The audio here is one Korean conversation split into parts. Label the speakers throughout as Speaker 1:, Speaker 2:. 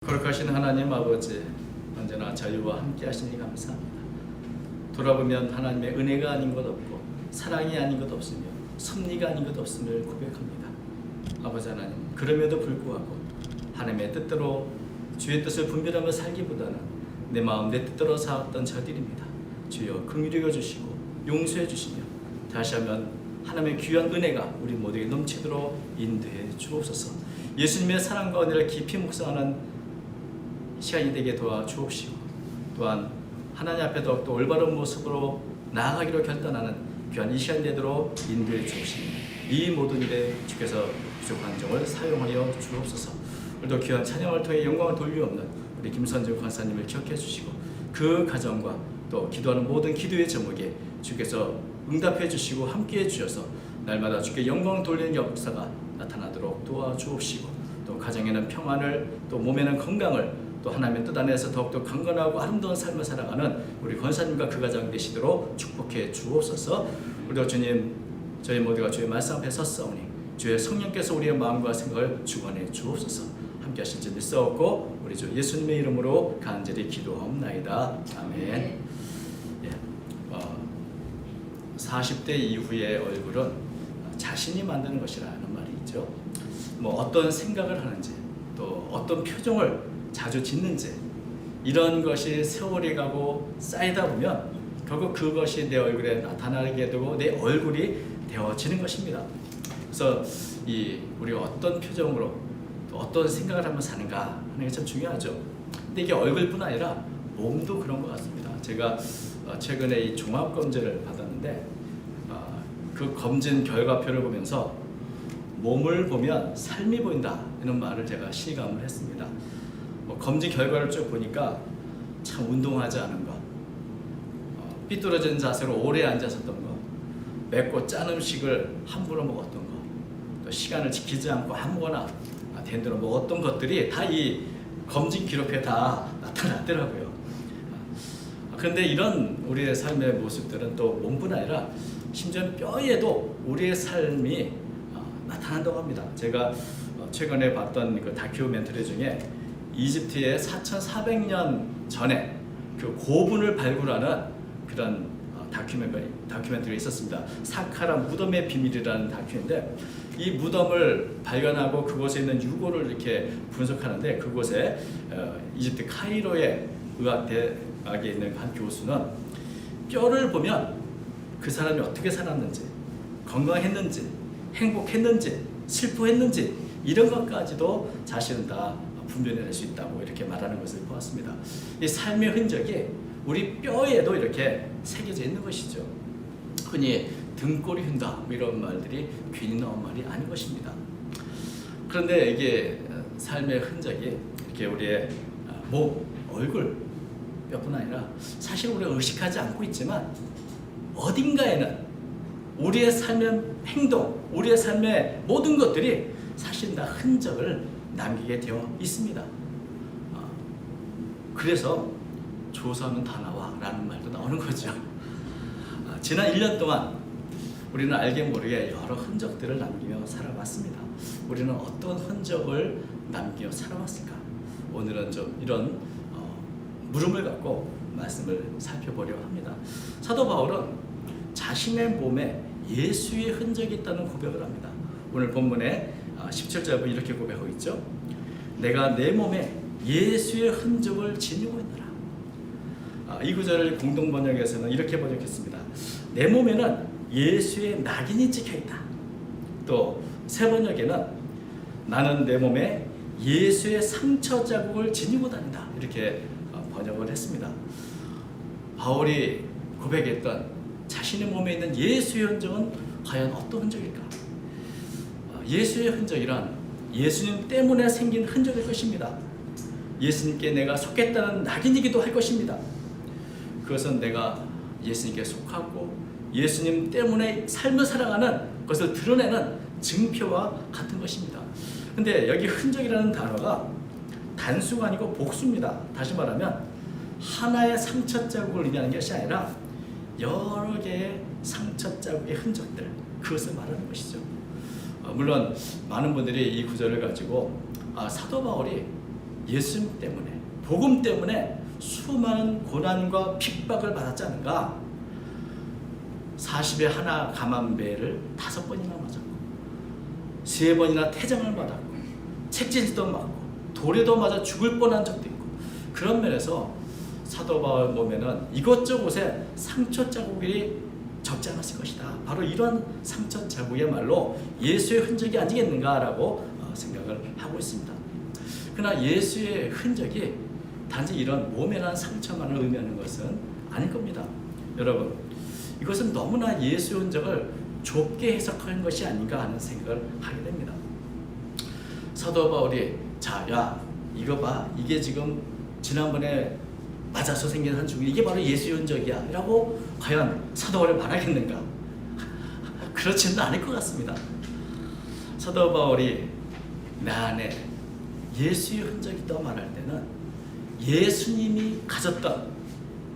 Speaker 1: 거룩하신 하나님 아버지, 언제나 저희와 함께 하시니 감사합니다. 돌아보면 하나님의 은혜가 아닌 것 없고 사랑이 아닌 것 없으며 섭리가 아닌 것 없음을 고백합니다. 아버지 하나님, 그럼에도 불구하고 하나님의 뜻대로 주의 뜻을 분별하며 살기보다는 내 마음 내 뜻대로 살았던 저들입니다. 주여 긍휼히 여겨주시고 용서해 주시며 다시 한번 하나님의 귀한 은혜가 우리 모두에게 넘치도록 인도해 주옵소서. 예수님의 사랑과 은혜를 깊이 묵상하는 시간이 되게 도와주옵시고, 또한 하나님 앞에 더욱더 올바른 모습으로 나아가기로 결단하는 귀한 이 시간 되도록 인도해 주옵시며, 이 모든 일에 주께서 부족한 점을 사용하여 주옵소서. 오늘도 귀한 찬양을 통해 영광을 돌려없는 우리 김선중 권사님을 기억해 주시고, 그 가정과 또 기도하는 모든 기도의 제목에 주께서 응답해 주시고 함께해 주셔서 날마다 주께 영광을 돌리는 역사가 나타나도록 도와주옵시고, 또 가정에는 평안을, 또 몸에는 건강을, 또 하나님의 뜻 안에서 더욱더 강건하고 아름다운 삶을 살아가는 우리 권사님과 그 가정 되시도록 축복해 주옵소서. 우리도 주님, 저희 모두가 주의 말씀 앞에 섰사오니 주의 성령께서 우리의 마음과 생각을 주관해 주옵소서. 함께 하실 줄 믿사옵고 우리 주 예수님의 이름으로 간절히 기도하옵나이다. 아멘. 40대 이후의 얼굴은 자신이 만드는 것이라는 말이 있죠. 어떤 생각을 하는지, 또 어떤 표정을 자주 짓는지, 이런 것이 세월이 가고 쌓이다 보면 결국 그것이 내 얼굴에 나타나게 되고 내 얼굴이 되어지는 것입니다. 그래서 우리가 어떤 표정으로 또 어떤 생각을 하며 사는가 하는 게 참 중요하죠. 근데 이게 얼굴뿐 아니라 몸도 그런 것 같습니다. 제가 최근에 이 종합검진을 받았는데 그 검진 결과표를 보면서 몸을 보면 삶이 보인다 이런 말을 제가 실감을 했습니다. 검진 결과를 쭉 보니까 참 운동하지 않은 것, 삐뚤어진 자세로 오래 앉았었던 것, 맵고 짠 음식을 함부로 먹었던 것, 또 시간을 지키지 않고 아무거나 된 대로 먹었던 것들이 다 이 검진 기록표에 다 나타났더라고요. 그런데 이런 우리의 삶의 모습들은 또 몸뿐 아니라 심지어 뼈에도 우리의 삶이 나타난다고 합니다. 제가 최근에 봤던 그 다큐멘터리 중에 이집트의 4,400년 전에 그 고분을 발굴하는 그런 다큐멘터리가 있었습니다. 사카라 무덤의 비밀이라는 다큐인데, 이 무덤을 발견하고 그곳에 있는 유골을 이렇게 분석하는데, 그곳에 이집트 카이로의 의학대학에 있는 한 교수는 뼈를 보면 그 사람이 어떻게 살았는지, 건강했는지, 행복했는지, 슬퍼했는지 이런 것까지도 자신은 다 분별해낼 수 있다고 이렇게 말하는 것을 보았습니다. 이 삶의 흔적이 우리 뼈에도 이렇게 새겨져 있는 것이죠. 흔히 등골이 휜다 이런 말들이 괜히 나온 말이 아닌 것입니다. 그런데 이게 삶의 흔적이 이렇게 우리의 몸, 얼굴, 뼈뿐 아니라 사실 우리가 의식하지 않고 있지만 어딘가에는 우리의 삶의 행동, 우리의 삶의 모든 것들이 사실 다 흔적을 남기게 되어 있습니다. 그래서 조사하면 다 나와 라는 말도 나오는 거죠. 지난 1년 동안 우리는 알게 모르게 여러 흔적들을 남기며 살아왔습니다. 우리는 어떤 흔적을 남기며 살아왔을까? 오늘은 좀 이런 물음을 갖고 말씀을 살펴보려 합니다. 사도 바울은 자신의 몸에 예수의 흔적이 있다는 고백을 합니다. 오늘 본문에 17절 이렇게 고백하고 있죠. 내가 내 몸에 예수의 흔적을 지니고 있노라. 이 구절을 공동번역에서는 이렇게 번역했습니다. 내 몸에는 예수의 낙인이 찍혀있다. 또 새 번역에는 나는 내 몸에 예수의 상처 자국을 지니고 다닌다. 이렇게 번역을 했습니다. 바울이 고백했던 자신의 몸에 있는 예수의 흔적은 과연 어떤 흔적일까? 예수의 흔적이란 예수님 때문에 생긴 흔적일 것입니다. 예수님께 내가 속했다는 낙인이기도 할 것입니다. 그것은 내가 예수님께 속하고 예수님 때문에 삶을 살아가는 것을 드러내는 증표와 같은 것입니다. 근데 여기 흔적이라는 단어가 단수가 아니고 복수입니다. 다시 말하면 하나의 상처 자국을 의미하는 것이 아니라 여러 개의 상처 자국의 흔적들, 그것을 말하는 것이죠. 물론 많은 분들이 이 구절을 가지고 사도 바울이 예수님 때문에, 복음 때문에 수많은 고난과 핍박을 받았지 않은가? 40에 하나 감암배를 5번이나 맞았고 3번이나 태장을 받았고 책진도 맞고 돌에도 맞아 죽을 뻔한 적도 있고, 그런 면에서 사도 바울 몸에는 이것저것에 상처 자국이 적지 않았을 것이다. 바로 이런 상처 자국이야말로 예수의 흔적이 아니겠는가라고 생각을 하고 있습니다. 그러나 예수의 흔적이 단지 이런 몸에 난 상처만을 의미하는 것은 아닐 겁니다. 여러분, 이것은 너무나 예수의 흔적을 좁게 해석하는 것이 아닌가 하는 생각을 하게 됩니다. 사도 바울이 야 이거 봐, 이게 지금 지난번에 맞아서 생긴 한 죽음, 이게 바로 예수의 흔적이야 라고 과연 사도 바울이 말하겠는가? 그렇지는 않을 것 같습니다. 사도 바울이 내 안에 예수의 흔적이 있다고 말할 때는 예수님이 가졌던,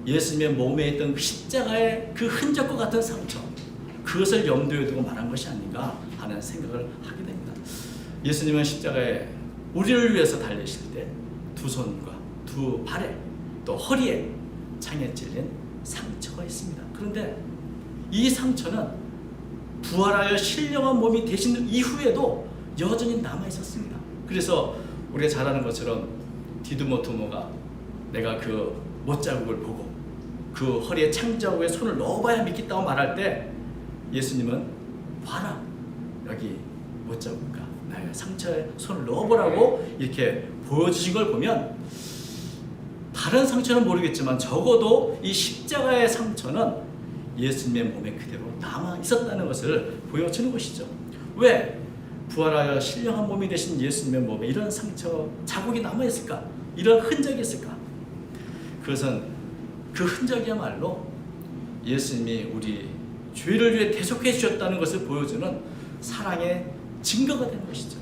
Speaker 1: 예수님의 몸에 있던 십자가의 그 흔적과 같은 상처, 그것을 염두에 두고 말한 것이 아닌가 하는 생각을 하게 됩니다. 예수님은 십자가에 우리를 위해서 달리실 때 두 손과 두 발에 또 허리에 창에 찔린 상처가 있습니다. 그런데 이 상처는 부활하여 신령한 몸이 되신 이후에도 여전히 남아 있었습니다. 그래서 우리가 잘 아는 것처럼 디두모토모가 내가 그 못자국을 보고 그 허리에 창자국에 손을 넣어봐야 믿겠다고 말할 때 예수님은 봐라, 여기 못자국과 나의 상처에 손을 넣어보라고 이렇게 보여주신 걸 보면, 다른 상처는 모르겠지만 적어도 이 십자가의 상처는 예수님의 몸에 그대로 남아 있었다는 것을 보여주는 것이죠. 왜 부활하여 신령한 몸이 되신 예수님의 몸에 이런 상처 자국이 남아 있을까? 이런 흔적이 있을까? 그것은 그 흔적이야말로 예수님이 우리 죄를 위해 대속해 주셨다는 것을 보여주는 사랑의 증거가 되는 것이죠.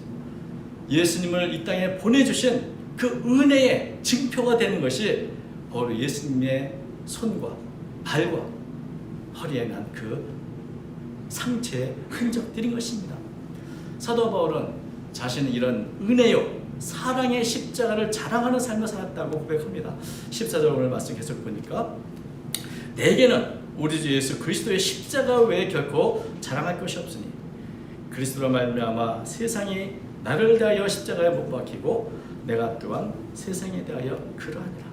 Speaker 1: 예수님을 이 땅에 보내주신 그 은혜의 증표가 되는 것이 바로 예수님의 손과 발과 허리에 난 그 상처의 흔적들인 것입니다. 사도 바울은 자신은 이런 은혜요 사랑의 십자가를 자랑하는 삶을 살았다고 고백합니다. 14절 오늘 말씀 계속 보니까 내게는 우리 주 예수 그리스도의 십자가 외에 결코 자랑할 것이 없으니 그리스도로 말미암아 세상이 나를 대하여 십자가에 못 박히고 내가 또한 세상에 대하여 그러하니라.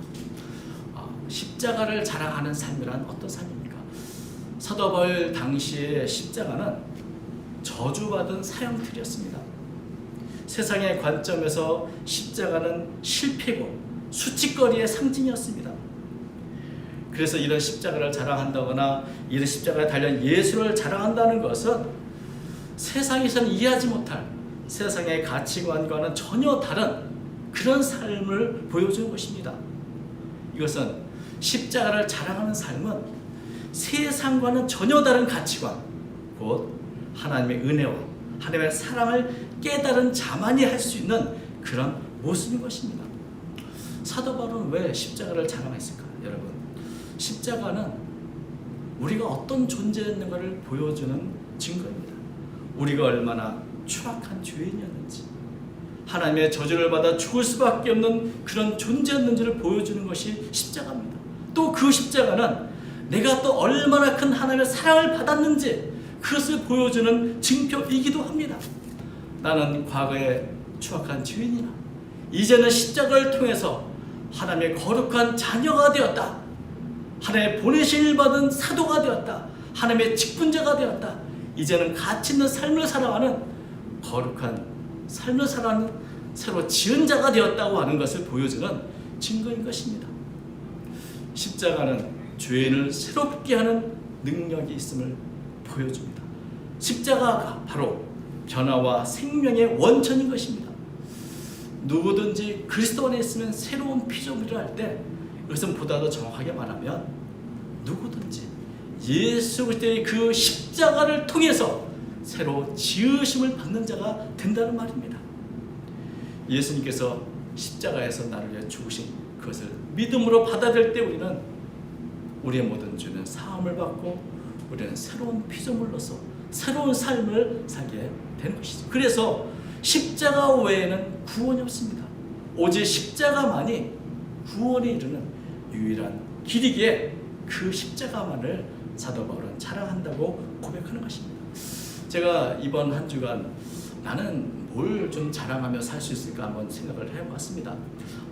Speaker 1: 십자가를 자랑하는 삶이란 어떤 삶입니까? 사도 바울 당시의 십자가는 저주받은 사형틀이었습니다. 세상의 관점에서 십자가는 실패고 수치거리의 상징이었습니다. 그래서 이런 십자가를 자랑한다거나 이런 십자가에 달린 예수를 자랑한다는 것은 세상에서는 이해하지 못할 세상의 가치관과는 전혀 다른 그런 삶을 보여주는 것입니다. 이것은 십자가를 자랑하는 삶은 세상과는 전혀 다른 가치관, 곧 하나님의 은혜와 하나님의 사랑을 깨달은 자만이 할 수 있는 그런 모습인 것입니다. 사도 바울은 왜 십자가를 자랑했을까? 여러분, 십자가는 우리가 어떤 존재였는가를 보여주는 증거입니다. 우리가 얼마나 추악한 죄인이었는지, 하나님의 저주를 받아 죽을 수밖에 없는 그런 존재였는지를 보여주는 것이 십자가입니다. 또 그 십자가는 내가 또 얼마나 큰 하나님의 사랑을 받았는지 그것을 보여주는 증표이기도 합니다. 나는 과거에 추악한 죄인이나 이제는 십자가를 통해서 하나님의 거룩한 자녀가 되었다. 하나님의 보내심을 받은 사도가 되었다. 하나님의 직분자가 되었다. 이제는 가치 있는 삶을 살아가는 거룩한 삶을 살아가는 새로 지은 자가 되었다고 하는 것을 보여주는 증거인 것입니다. 십자가는 죄인을 새롭게 하는 능력이 있음을 보여줍니다. 십자가가 바로 변화와 생명의 원천인 것입니다. 누구든지 그리스도 안에 있으면 새로운 피조물이라 할 때, 이것은 보다 더 정확하게 말하면 누구든지 예수 그리스도의 그 십자가를 통해서 새로 지으심을 받는 자가 된다는 말입니다. 예수님께서 십자가에서 나를 위해 죽으신 그것을 믿음으로 받아들일 때 우리는 우리의 모든 죄는 사함을 받고 우리는 새로운 피조물로서 새로운 삶을 살게 되는 것이죠. 그래서 십자가 외에는 구원이 없습니다. 오직 십자가만이 구원에 이르는 유일한 길이기에 그 십자가만을 사도 바울은 자랑한다고 고백하는 것입니다. 제가 이번 한 주간 나는 뭘 좀 자랑하며 살 수 있을까 한번 생각을 해봤습니다.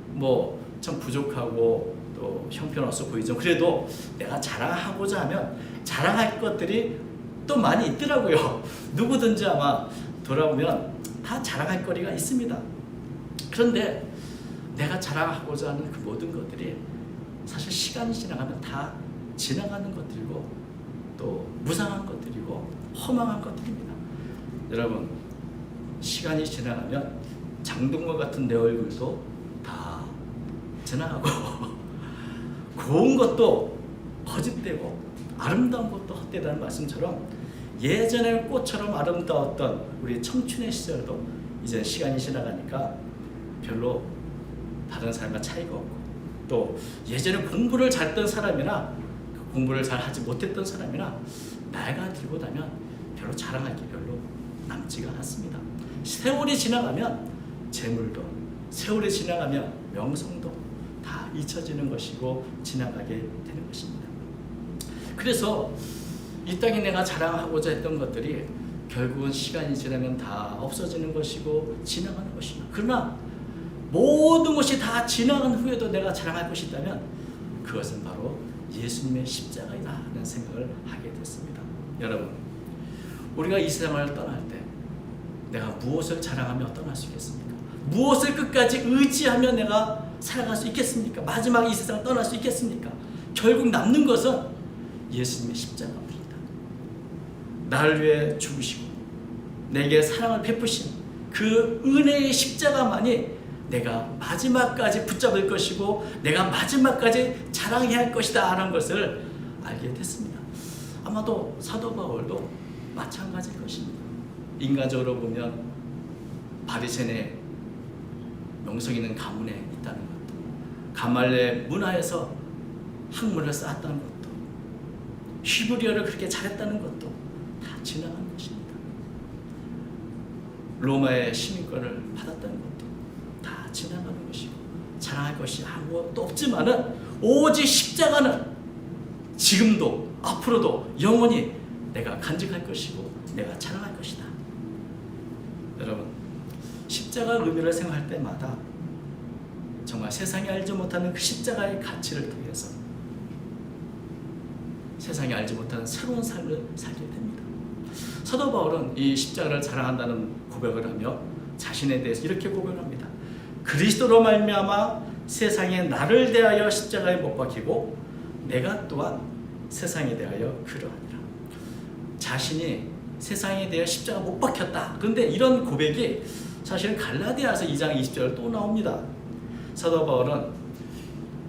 Speaker 1: 뭐 참 부족하고 또 형편없어 보이죠. 그래도 내가 자랑하고자 하면 자랑할 것들이 또 많이 있더라고요. 누구든지 아마 돌아보면 다 자랑할 거리가 있습니다. 그런데 내가 자랑하고자 하는 그 모든 것들이 사실 시간이 지나가면 다 지나가는 것들이고 또 무상한 것들이고 허망한 것들입니다. 여러분, 시간이 지나가면 장동건 같은 내 얼굴도 다 지나가고 고운 것도 거짓되고 아름다운 것도 헛되다는 말씀처럼 예전에 꽃처럼 아름다웠던 우리 청춘의 시절도 이제 시간이 지나가니까 별로 다른 사람과 차이가 없고, 또 예전에 공부를 잘했던 사람이나 공부를 잘 하지 못했던 사람이나 나이가 들고 나면 별로 자랑할 게 별로 남지가 않습니다. 세월이 지나가면 재물도, 세월이 지나가면 명성도 다 잊혀지는 것이고 지나가게 되는 것입니다. 그래서 이 땅에 내가 자랑하고자 했던 것들이 결국은 시간이 지나면 다 없어지는 것이고 지나가는 것입니다. 그러나 모든 것이 다 지나간 후에도 내가 자랑할 것이 있다면 그것은 바로 예수님의 십자가이다 하는 생각을 하게 됐습니다. 여러분, 우리가 이 세상을 떠날 때 내가 무엇을 자랑하며 떠날 수 있겠습니까? 무엇을 끝까지 의지하며 내가 살아갈 수 있겠습니까? 마지막 이 세상을 떠날 수 있겠습니까? 결국 남는 것은 예수님의 십자가입니다. 나를 위해 죽으시고 내게 사랑을 베푸신 그 은혜의 십자가만이 내가 마지막까지 붙잡을 것이고 내가 마지막까지 자랑해야 할 것이다 하는 것을 알게 됐습니다. 아마도 사도 바울도 마찬가지일 것입니다. 인간적으로 보면 바리새인의 명성 있는 가문에 있다는 것도, 가말레 문화에서 학문을 쌓았다는 것도, 히브리어를 그렇게 잘했다는 것도 다 지나간 것입니다. 로마의 시민권을 받았다는 것도 다 지나가는 것이고 자랑할 것이 아무것도 없지만은 오직 십자가는 지금도 앞으로도 영원히 내가 간직할 것이고 내가 자랑할 것이다. 여러분, 십자가 의미를 생각할 때마다 정말 세상이 알지 못하는 그 십자가의 가치를 통해서 세상이 알지 못하는 새로운 삶을 살게 됩니다. 사도 바울은 이 십자가를 자랑한다는 고백을 하며 자신에 대해서 이렇게 고백합니다. 그리스도로 말미암아 세상에 나를 대하여 십자가에 못 박히고 내가 또한 세상에 대하여 그러하니라. 자신이 세상에 대해 십자가 못 박혔다. 그런데 이런 고백이 사실은 갈라디아서 2장 20절 또 나옵니다. 사도 바울은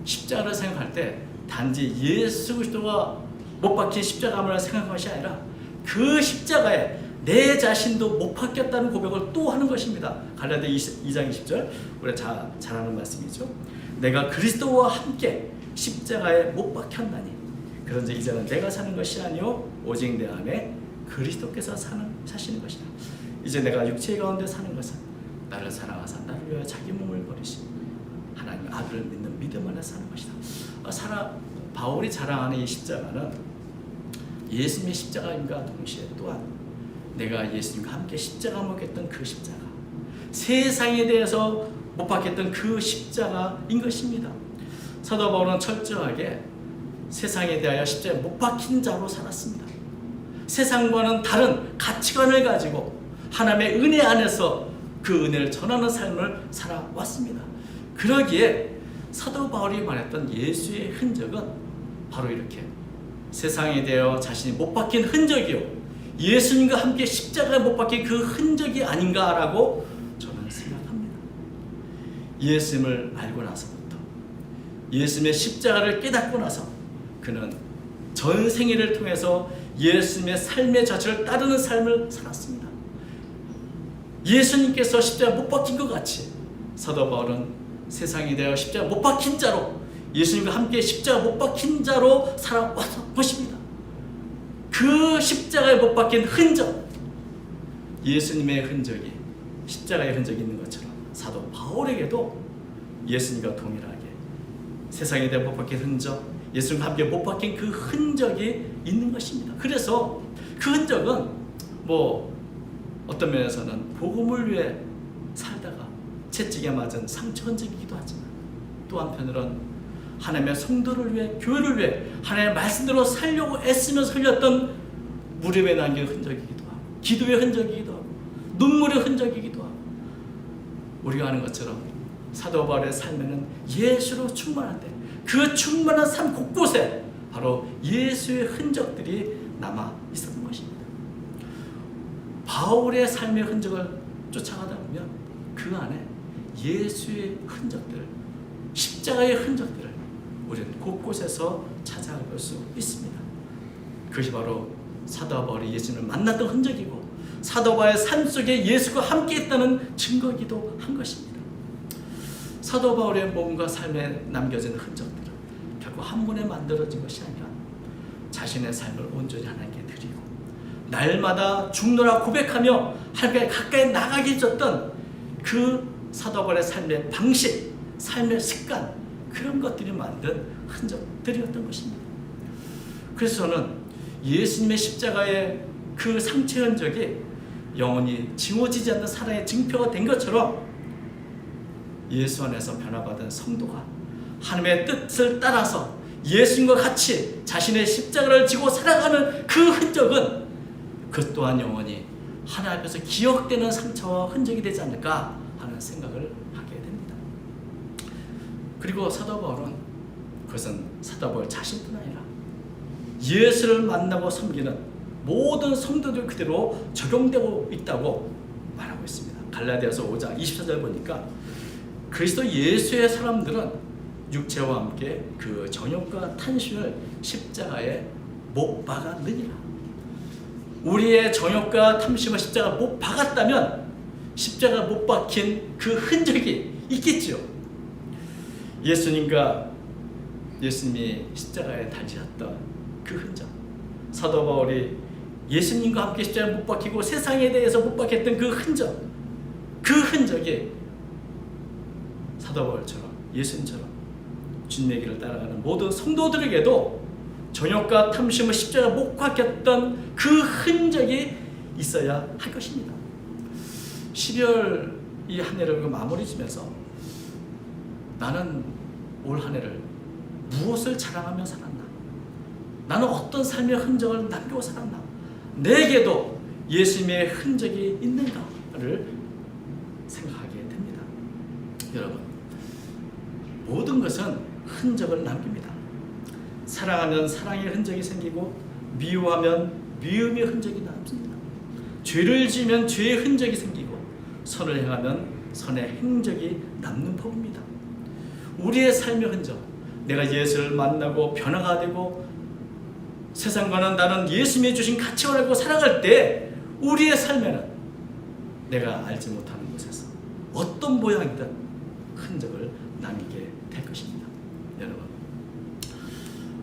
Speaker 1: 십자가를 생각할 때 단지 예수 그리스도가 못 박힌 십자가만을 생각한 것이 아니라 그 십자가에 내 자신도 못 박혔다는 고백을 또 하는 것입니다. 갈라디아 2장 20절 우리가 잘 아는 말씀이죠. 내가 그리스도와 함께 십자가에 못 박혔나니 그런즉 이제는 내가 사는 것이 아니요 오직 내 안에 그리스도께서 사시는 것이다. 이제 내가 육체 가운데 사는 것은 나를 사랑하사 나를 위하여 자기 몸을 버리신 하나님 아들을 믿는 믿음 안에 사는 것이다. 바울이 자랑하는 이 십자가는 예수님의 십자가임과 동시에 또한 내가 예수님과 함께 십자가 못 박혔던 그 십자가, 세상에 대해서 못 박혔던 그 십자가인 것입니다. 사도 바울은 철저하게 세상에 대하여 십자가에 못 박힌 자로 살았습니다. 세상과는 다른 가치관을 가지고 하나님의 은혜 안에서 그 은혜를 전하는 삶을 살아왔습니다. 그러기에 사도 바울이 말했던 예수의 흔적은 바로 이렇게 세상에 대하여 자신이 못 박힌 흔적이요 예수님과 함께 십자가에 못 박힌 그 흔적이 아닌가라고 저는 생각합니다. 예수님을 알고 나서부터 예수님의 십자가를 깨닫고 나서 그는 전 생애를 통해서 예수님의 삶의 자체를 따르는 삶을 살았습니다. 예수님께서 십자가 못 박힌 것 같이 사도 바울은 세상에 대하여 십자가 못 박힌 자로 예수님과 함께 십자가 못 박힌 자로 살아왔던 것입니다. 그 십자가에 못 박힌 흔적, 예수님의 흔적이 십자가의 흔적이 있는 것처럼 사도 바울에게도 예수님과 동일하게 세상에 대해 못 박힌 흔적, 예수님과 함께 못 박힌 그 흔적이 있는 것입니다. 그래서 그 흔적은 어떤 면에서는 복음을 위해 살다가 채찍에 맞은 상처 흔적이기도 하지만 또 한편으로는 하나님의 성도를 위해, 교회를 위해 하나님의 말씀대로 살려고 애쓰며 살렸던 무릎에 남긴 흔적이기도 하고, 기도의 흔적이기도 하고, 눈물의 흔적이기도 하고, 우리가 아는 것처럼 사도 바울의 삶에는 예수로 충만한데 그 충만한 삶 곳곳에 바로 예수의 흔적들이 남아 있었던 것입니다. 바울의 삶의 흔적을 쫓아가다 보면 그 안에 예수의 흔적들, 십자가의 흔적들을 우리는 곳곳에서 찾아볼 수 있습니다. 그것이 바로 사도 바울이 예수님을 만났던 흔적이고 사도 바울의 삶 속에 예수가 함께 있다는 증거이기도 한 것입니다. 사도 바울의 몸과 삶에 남겨진 흔적들은 결국 한 번에 만들어진 것이 아니라 자신의 삶을 온전히 하나님께 드리고 날마다 죽노라 고백하며 하나님께 가까이 나가게 해줬던 그 사도 바울의 삶의 방식, 삶의 습관, 그런 것들이 만든 흔적들이었던 것입니다. 그래서 저는 예수님의 십자가의 그 상처 흔적이 영원히 지워지지 않는 사랑의 증표가 된 것처럼 예수 안에서 변화받은 성도가 하나님의 뜻을 따라서 예수님과 같이 자신의 십자가를 지고 살아가는 그 흔적은 그 또한 영원히 하나님 앞에서 기억되는 상처와 흔적이 되지 않을까 하는 생각을 하게 됩니다. 그리고 사도 바울은 그것은 사도 바울 자신뿐 아니라 예수를 만나고 섬기는 모든 성도들 그대로 적용되고 있다고 말하고 있습니다. 갈라디아서 5장 24절 보니까 그리스도 예수의 사람들은 육체와 함께 그 정욕과 탐심을 십자가에 못 박았느니라. 우리의 정욕과 탐심을 십자가 못 박았다면 십자가 못 박힌 그 흔적이 있겠죠. 예수님이 십자가에 달리셨던 그 흔적, 사도 바울이 예수님과 함께 십자가에 못 박히고 세상에 대해서 못 박혔던 그 흔적, 그 흔적이 사도 바울처럼 예수님처럼 주님의 길을 따라가는 모든 성도들에게도 정욕과 탐심을 십자가에 못 박혔던 그 흔적이 있어야 할 것입니다. 12월 이 한 해를 마무리 지면서 나는 올 한 해를 무엇을 자랑하며 살았나? 나는 어떤 삶의 흔적을 남기고 살았나? 내게도 예수님의 흔적이 있는가를 생각하게 됩니다. 여러분, 모든 것은 흔적을 남깁니다. 사랑하면 사랑의 흔적이 생기고 미워하면 미움의 흔적이 남습니다. 죄를 지으면 죄의 흔적이 생기고 선을 행하면 선의 행적이 남는 법입니다. 우리의 삶의 흔적, 내가 예수를 만나고 변화가 되고 세상과는 다른 예수님이 주신 가치를 알고 살아갈 때 우리의 삶에는 내가 알지 못하는 곳에서 어떤 모양이든 흔적을 남기게 될 것입니다. 여러분,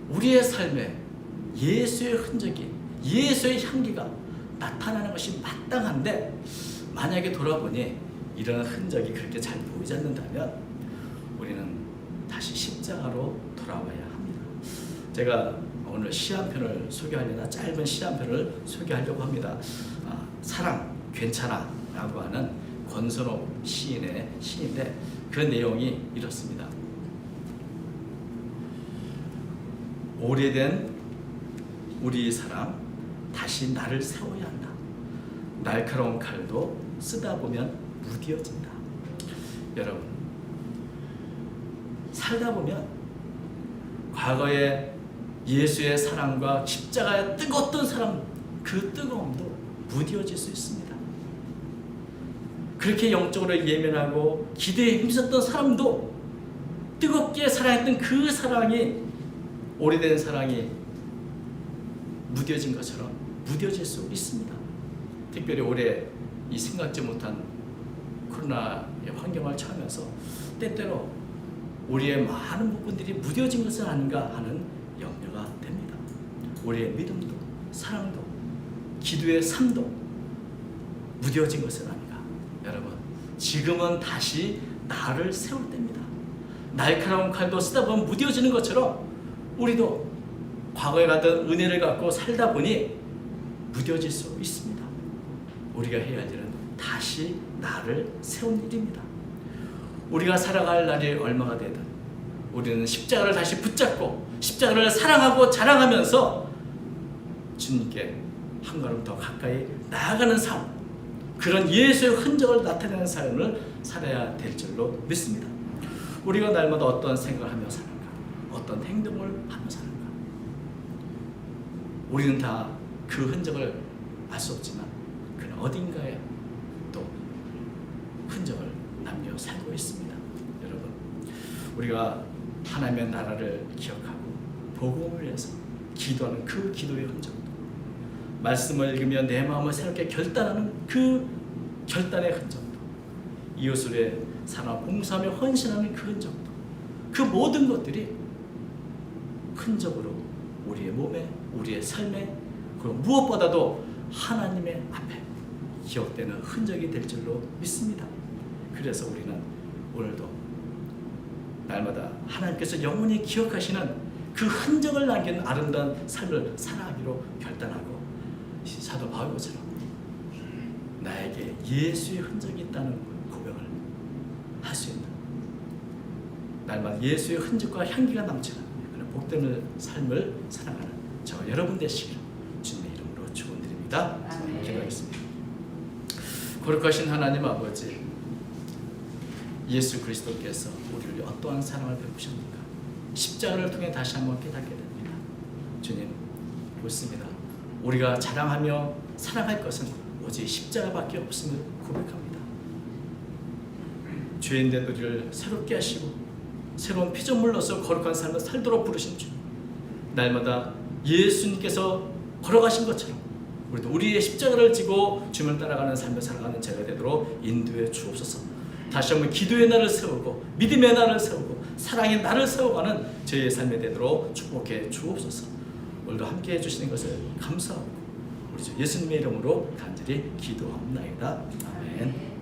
Speaker 1: 우리의 삶에 예수의 흔적이, 예수의 향기가 나타나는 것이 마땅한데 만약에 돌아보니 이런 흔적이 그렇게 잘 보이지 않는다면 우리는 다시 십자가로 돌아와야 합니다. 제가 오늘 시 한 편을 소개하려다 짧은 시 한 편을 소개하려고 합니다. 사랑 괜찮아 라고 하는 권선호 시인의 시인데 그 내용이 이렇습니다. 오래된 우리 사랑 다시 나를 세워야 한다. 날카로운 칼도 쓰다 보면 무뎌진다. 여러분, 살다 보면 과거에 예수의 사랑과 십자가에 뜨거웠던 사랑, 그 뜨거움도 무뎌질 수 있습니다. 그렇게 영적으로 예민하고 기대에 힘썼던 사람도 뜨겁게 사랑했던 그 사랑이, 오래된 사랑이 무뎌진 것처럼 무뎌질 수 있습니다. 특별히 올해 이 생각지 못한 코로나의 환경을 처하면서 때때로 우리의 많은 부분들이 무뎌진 것은 아닌가 하는 염려가 됩니다. 우리의 믿음도 사랑도 기도의 삶도 무뎌진 것은 아닌가. 여러분, 지금은 다시 나를 세울 때입니다. 날카로운 칼도 쓰다 보면 무뎌지는 것처럼 우리도 과거에 갔던 은혜를 갖고 살다 보니 무뎌질 수 있습니다. 우리가 해야 할 일은 다시 나를 세운 일입니다. 우리가 살아갈 날이 얼마가 되든 우리는 십자가를 다시 붙잡고 십자가를 사랑하고 자랑하면서 주님께 한 걸음 더 가까이 나아가는 삶, 그런 예수의 흔적을 나타내는 삶을 살아야 될 줄로 믿습니다. 우리가 날마다 어떤 생각을 하며 사는가, 어떤 행동을 하며 사는가, 우리는 다 그 흔적을 알 수 없지만 그는 어딘가에 또 흔적을 남겨 살고 있습니다. 여러분, 우리가 하나님의 나라를 기억하고 복음을 위해서 기도하는 그 기도의 흔적도, 말씀을 읽으며 내 마음을 새롭게 결단하는 그 결단의 흔적도, 이웃을 위해 사랑 봉사하며 헌신하는 그 흔적도, 그 모든 것들이 흔적으로 우리의 몸에, 우리의 삶에, 그리고 무엇보다도 하나님의 앞에 기억되는 흔적이 될 줄로 믿습니다. 그래서 우리는 오늘도 날마다 하나님께서 영원히 기억하시는 그 흔적을 남긴 아름다운 삶을 살아가기로 결단하고, 사도 바울처럼 나에게 예수의 흔적이 있다는 고백을 할 수 있는, 날마다 예수의 흔적과 향기가 넘치는 그런 복된 삶을 살아가는 저와 여러분 되시기를 주님의 이름으로 축원드립니다. 기도하겠습니다. 거룩하신 하나님 아버지, 예수 그리스도께서 우리를 어떠한 사랑을 베푸셨는가 십자가를 통해 다시 한번 깨닫게 됩니다. 주님, 옳습니다. 우리가 자랑하며 사랑할 것은 오직 십자가밖에 없음을 고백합니다. 죄인된 우리를 새롭게 하시고 새로운 피조물로서 거룩한 삶을 살도록 부르신 주, 날마다 예수님께서 걸어가신 것처럼 우리도 우리의 십자가를 지고 주님을 따라가는 삶을 살아가는 제가 되도록 인도해 주옵소서. 다시 한번 기도의 날을 세우고 믿음의 날을 세우고 사랑의 날을 세워가는 저희의 삶이 되도록 축복해 주옵소서. 오늘도 함께 해주시는 것을 감사하고 우리 주 예수님의 이름으로 간절히 기도합니다. 아멘.